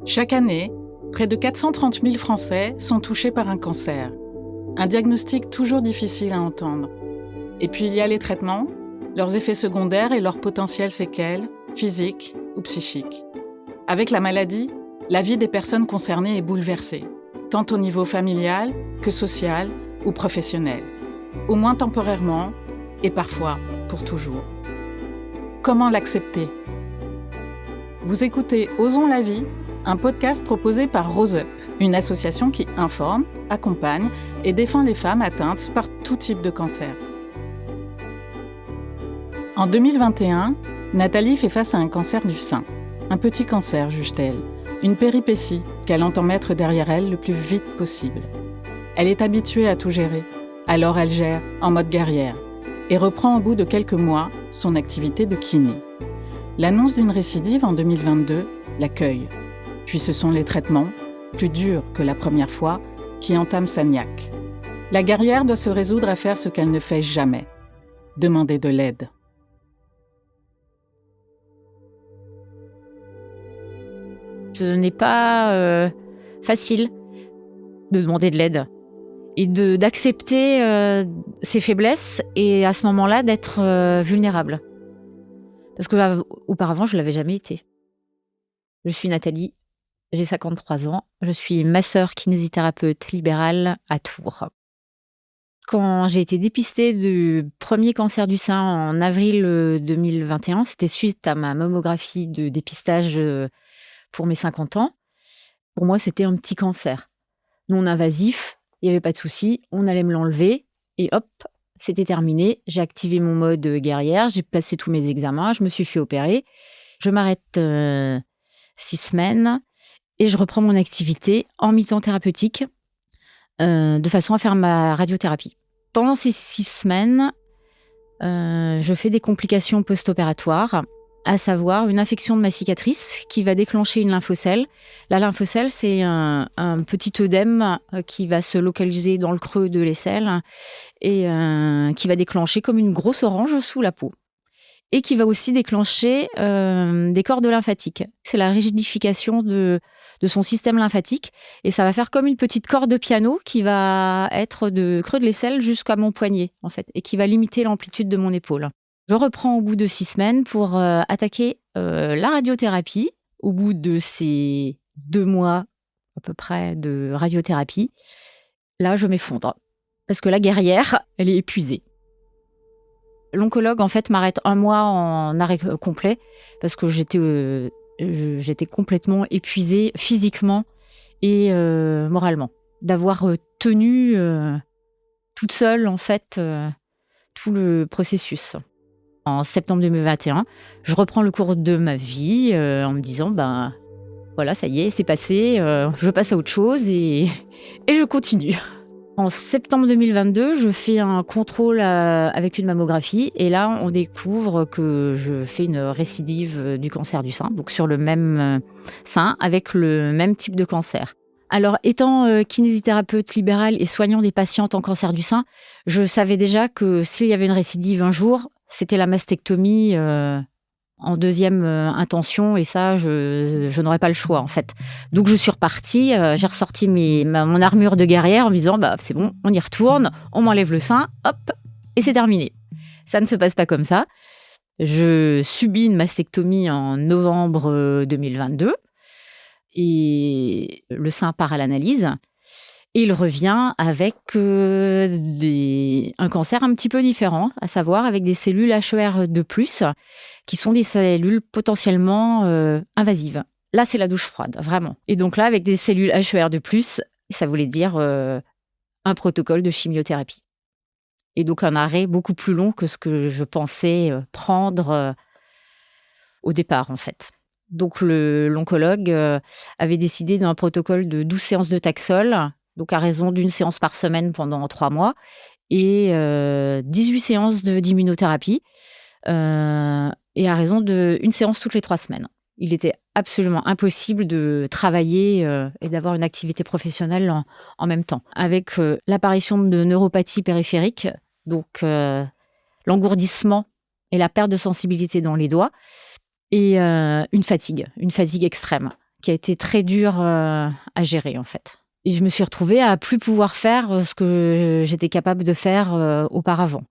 Chaque année, près de 430 000 Français sont touchés par un cancer. Un diagnostic toujours difficile à entendre. Et puis il y a les traitements, leurs effets secondaires et leurs potentielles séquelles, physiques ou psychiques. Avec la maladie, la vie des personnes concernées est bouleversée, tant au niveau familial que social ou professionnel. Au moins temporairement et parfois pour toujours. Comment l'accepter ? Vous écoutez Osons la vie, un podcast proposé par Rose Up, une association qui informe, accompagne et défend les femmes atteintes par tout type de cancer. En 2021, Nathalie fait face à un cancer du sein. Un petit cancer, juge-t-elle. Une péripétie qu'elle entend mettre derrière elle le plus vite possible. Elle est habituée à tout gérer. Alors elle gère en mode guerrière et reprend au bout de quelques mois son activité de kiné. L'annonce d'une récidive en 2022 l'accueille. Puis ce sont les traitements, plus durs que la première fois, qui entament sa niaque. La guerrière doit se résoudre à faire ce qu'elle ne fait jamais, demander de l'aide. Ce n'est pas facile de demander de l'aide et d'accepter ses faiblesses et à ce moment-là d'être vulnérable. Parce que auparavant, je ne l'avais jamais été. Je suis Nathalie, j'ai 53 ans, je suis masseur kinésithérapeute libérale à Tours. Quand j'ai été dépistée du premier cancer du sein en avril 2021, c'était suite à ma mammographie de dépistage pour mes 50 ans. Pour moi, c'était un petit cancer. Non invasif, il n'y avait pas de souci, on allait me l'enlever et hop, c'était terminé. J'ai activé mon mode guerrière, j'ai passé tous mes examens, je me suis fait opérer. Je m'arrête 6 semaines et je reprends mon activité en mi-temps thérapeutique de façon à faire ma radiothérapie. Pendant ces 6 semaines, je fais des complications post-opératoires, à savoir une infection de ma cicatrice qui va déclencher une lymphocelle. La lymphocelle, c'est un petit œdème qui va se localiser dans le creux de l'aisselle et qui va déclencher comme une grosse orange sous la peau. Et qui va aussi déclencher des cordes lymphatiques. C'est la rigidification de son système lymphatique et ça va faire comme une petite corde de piano qui va être de creux de l'aisselle jusqu'à mon poignet, en fait, et qui va limiter l'amplitude de mon épaule. Je reprends au bout de 6 semaines pour attaquer la radiothérapie. Au bout de ces 2 mois à peu près de radiothérapie, là, je m'effondre. Parce que la guerrière, elle est épuisée. L'oncologue, en fait, m'arrête 1 mois en arrêt complet parce que j'étais complètement épuisée physiquement et moralement. D'avoir tenu toute seule, en fait, tout le processus. En septembre 2021, je reprends le cours de ma vie en me disant, voilà, ça y est, c'est passé, je passe à autre chose et je continue. En septembre 2022, je fais un contrôle avec une mammographie et là, on découvre que je fais une récidive du cancer du sein, donc sur le même sein, avec le même type de cancer. Alors, étant kinésithérapeute libérale et soignant des patientes en cancer du sein, je savais déjà que s'il y avait une récidive un jour, c'était la mastectomie en deuxième intention et ça, je n'aurais pas le choix en fait. Donc je suis repartie, j'ai ressorti mon armure de guerrière en me disant c'est bon, on y retourne, on m'enlève le sein, hop, et c'est terminé. Ça ne se passe pas comme ça. Je subis une mastectomie en novembre 2022 et le sein part à l'analyse. Et il revient avec un cancer un petit peu différent, à savoir avec des cellules HER de plus, qui sont des cellules potentiellement invasives. Là, c'est la douche froide, vraiment. Et donc là, avec des cellules HER de plus, ça voulait dire un protocole de chimiothérapie. Et donc un arrêt beaucoup plus long que ce que je pensais prendre au départ, en fait. Donc l'oncologue avait décidé d'un protocole de 12 séances de Taxol, donc à raison d'une séance par semaine pendant 3 mois, et 18 séances d'immunothérapie, et à raison d'une séance toutes les 3 semaines. Il était absolument impossible de travailler et d'avoir une activité professionnelle en même temps. Avec l'apparition de neuropathie périphérique, donc l'engourdissement et la perte de sensibilité dans les doigts, et une fatigue extrême. qui a été très dur à gérer en fait. Et je me suis retrouvée à plus pouvoir faire ce que j'étais capable de faire auparavant.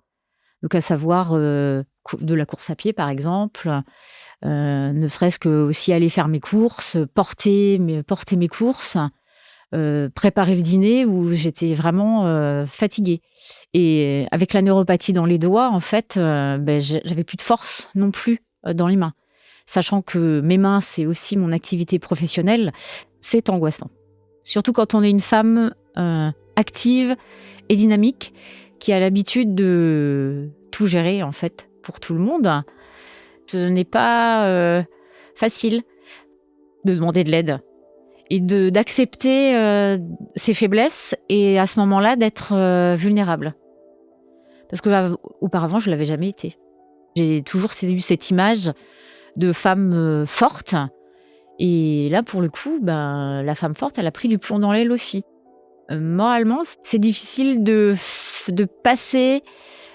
Donc à savoir de la course à pied par exemple, ne serait-ce que aussi aller faire mes courses, porter mes courses, préparer le dîner où j'étais vraiment fatiguée. Et avec la neuropathie dans les doigts, en fait, j'avais plus de force non plus dans les mains. Sachant que mes mains, c'est aussi mon activité professionnelle, c'est angoissant. Surtout quand on est une femme active et dynamique qui a l'habitude de tout gérer en fait pour tout le monde. Ce n'est pas facile de demander de l'aide et d'accepter ses faiblesses et à ce moment-là d'être vulnérable. Parce que auparavant, je l'avais jamais été. J'ai toujours eu cette image de femme forte. Et là, pour le coup, la femme forte, elle a pris du plomb dans l'aile aussi. Moralement, c'est difficile de passer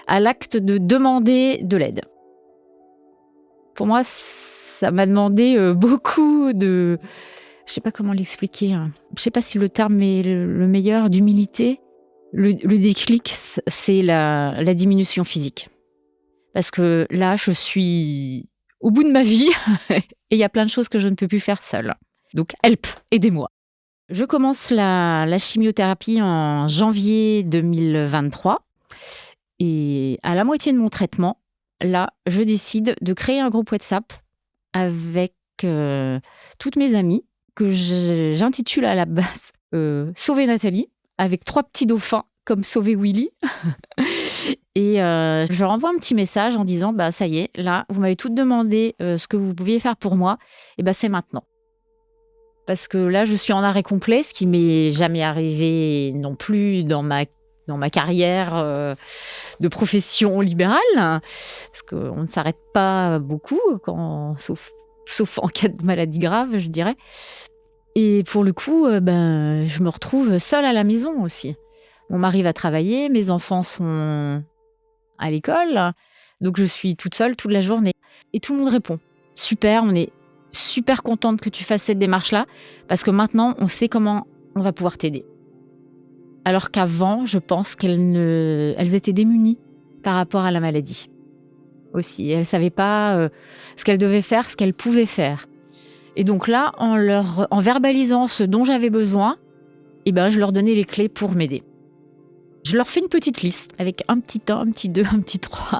à l'acte de demander de l'aide. Pour moi, ça m'a demandé beaucoup de... Je sais pas comment l'expliquer. Je sais pas si le terme est le meilleur, d'humilité. Le déclic, c'est la diminution physique. Parce que là, je suis au bout de ma vie et il y a plein de choses que je ne peux plus faire seule. Donc, help, aidez-moi. Je commence la chimiothérapie en janvier 2023 et à la moitié de mon traitement, là, je décide de créer un groupe WhatsApp avec toutes mes amies que j'intitule à la base Sauver Nathalie, avec 3 petits dauphins comme Sauver Willy. Et je leur envoie un petit message en disant ça y est, là, vous m'avez toutes demandé ce que vous pouviez faire pour moi, et c'est maintenant. Parce que là, je suis en arrêt complet, ce qui m'est jamais arrivé non plus dans ma carrière de profession libérale, parce qu'on ne s'arrête pas beaucoup, sauf en cas de maladie grave, je dirais. Et pour le coup, je me retrouve seule à la maison aussi. Mon mari va travailler, mes enfants sont à l'école, donc je suis toute seule toute la journée. Et tout le monde répond. Super, on est super contente que tu fasses cette démarche-là, parce que maintenant, on sait comment on va pouvoir t'aider. Alors qu'avant, je pense qu'elles étaient démunies par rapport à la maladie. Aussi, elles ne savaient pas ce qu'elles devaient faire, ce qu'elles pouvaient faire. Et donc là, en verbalisant ce dont j'avais besoin, je leur donnais les clés pour m'aider. Je leur fais une petite liste avec un petit 1, un petit 2, un petit 3.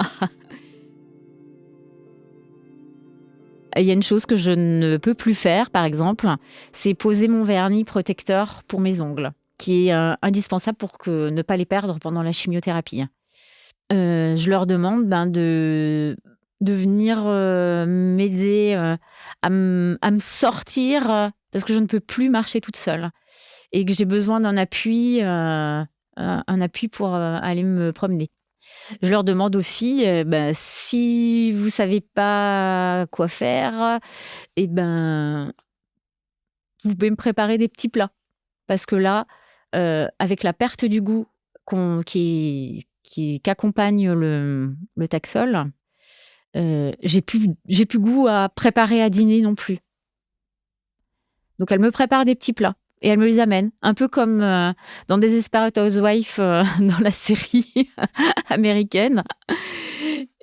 Il y a une chose que je ne peux plus faire, par exemple, c'est poser mon vernis protecteur pour mes ongles, qui est indispensable pour ne pas les perdre pendant la chimiothérapie. Je leur demande de venir m'aider à me sortir, parce que je ne peux plus marcher toute seule et que j'ai besoin d'un appui pour aller me promener. Je leur demande aussi, si vous savez pas quoi faire, vous pouvez me préparer des petits plats. Parce que là, avec la perte du goût qu'accompagne le Taxol, j'ai plus goût à préparer à dîner non plus. Donc elle me prépare des petits plats. Et elle me les amène, un peu comme dans Desperate Housewives, dans la série américaine.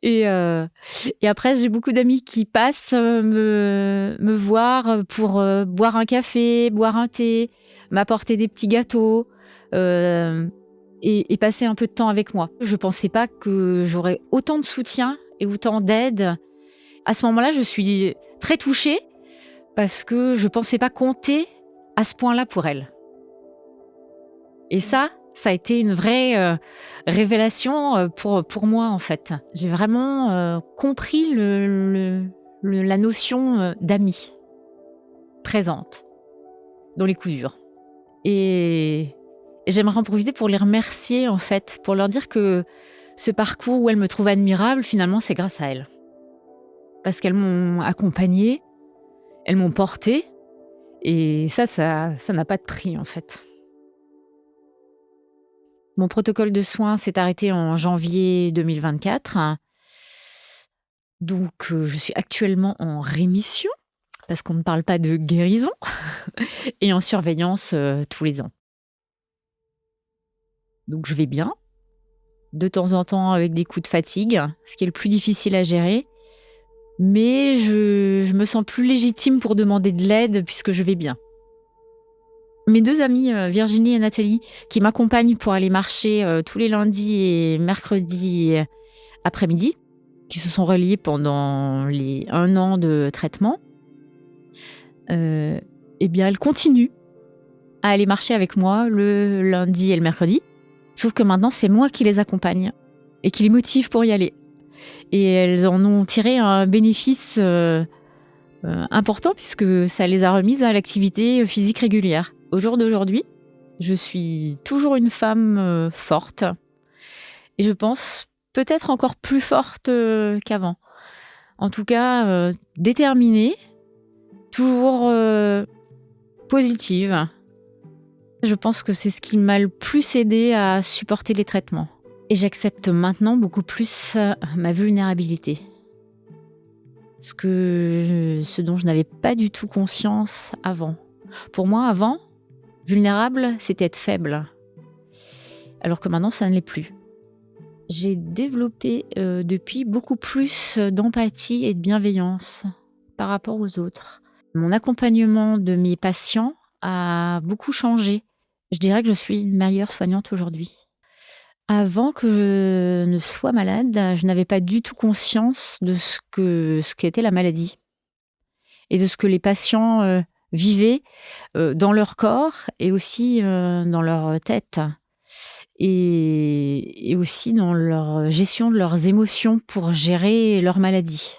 Et après, j'ai beaucoup d'amis qui passent me voir pour boire un café, boire un thé, m'apporter des petits gâteaux et passer un peu de temps avec moi. Je ne pensais pas que j'aurais autant de soutien et autant d'aide. À ce moment-là, je suis très touchée parce que je ne pensais pas compter à ce point-là pour elle. Et ça a été une vraie révélation pour moi, en fait. J'ai vraiment compris la notion d'amie présente dans les coups durs. Et j'aimerais en profiter pour les remercier, en fait, pour leur dire que ce parcours où elles me trouvent admirable, finalement, c'est grâce à elles. Parce qu'elles m'ont accompagnée, elles m'ont portée, et ça n'a pas de prix, en fait. Mon protocole de soins s'est arrêté en janvier 2024. Donc, je suis actuellement en rémission. parce qu'on ne parle pas de guérison, et en surveillance tous les ans. Donc je vais bien, de temps en temps avec des coups de fatigue, ce qui est le plus difficile à gérer. Mais je me sens plus légitime pour demander de l'aide puisque je vais bien. Mes 2 amies, Virginie et Nathalie, qui m'accompagnent pour aller marcher tous les lundis et mercredis après-midi, qui se sont reliées pendant les 1 an de traitement, eh bien, elles continuent à aller marcher avec moi le lundi et le mercredi. Sauf que maintenant, c'est moi qui les accompagne et qui les motive pour y aller. Et elles en ont tiré un bénéfice important puisque ça les a remises à l'activité physique régulière. Au jour d'aujourd'hui, je suis toujours une femme forte et je pense peut-être encore plus forte qu'avant. En tout cas, déterminée, toujours positive. Je pense que c'est ce qui m'a le plus aidée à supporter les traitements. Et j'accepte maintenant beaucoup plus ma vulnérabilité. Ce dont je n'avais pas du tout conscience avant. Pour moi, avant, vulnérable, c'était être faible. Alors que maintenant, ça ne l'est plus. J'ai développé depuis beaucoup plus d'empathie et de bienveillance par rapport aux autres. Mon accompagnement de mes patients a beaucoup changé. Je dirais que je suis une meilleure soignante aujourd'hui. Avant que je ne sois malade, je n'avais pas du tout conscience de ce qu'était la maladie et de ce que les patients vivaient dans leur corps et aussi dans leur tête et aussi dans leur gestion de leurs émotions pour gérer leur maladie.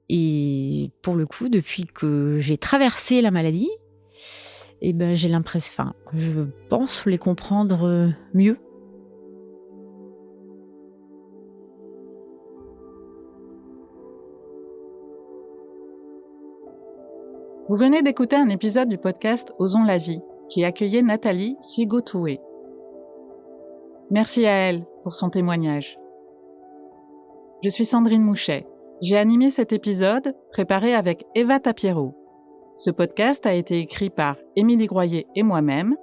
Et pour le coup, depuis que j'ai traversé la maladie, eh ben, j'ai l'impression, je pense les comprendre mieux. Vous venez d'écouter un épisode du podcast Osons la vie, qui accueillait Nathalie Sigotoué. Merci à elle pour son témoignage. Je suis Sandrine Mouchet. J'ai animé cet épisode, préparé avec Eva Tapiero. Ce podcast a été écrit par Émilie Groyer et moi-même.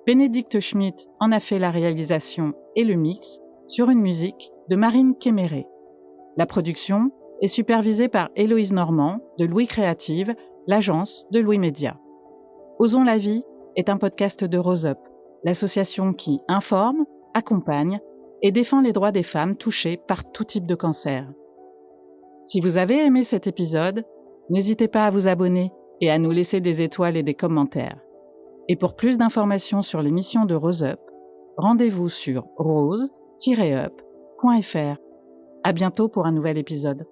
Bénédicte Schmitt en a fait la réalisation et le mix sur une musique de Marine Kéméré. La production est supervisée par Héloïse Normand de Louis Créative, l'agence de Louis Média. Osons la vie est un podcast de Rose Up, l'association qui informe, accompagne et défend les droits des femmes touchées par tout type de cancer. Si vous avez aimé cet épisode, n'hésitez pas à vous abonner et à nous laisser des étoiles et des commentaires. Et pour plus d'informations sur l'émission de Rose Up, rendez-vous sur rose-up.fr. À bientôt pour un nouvel épisode.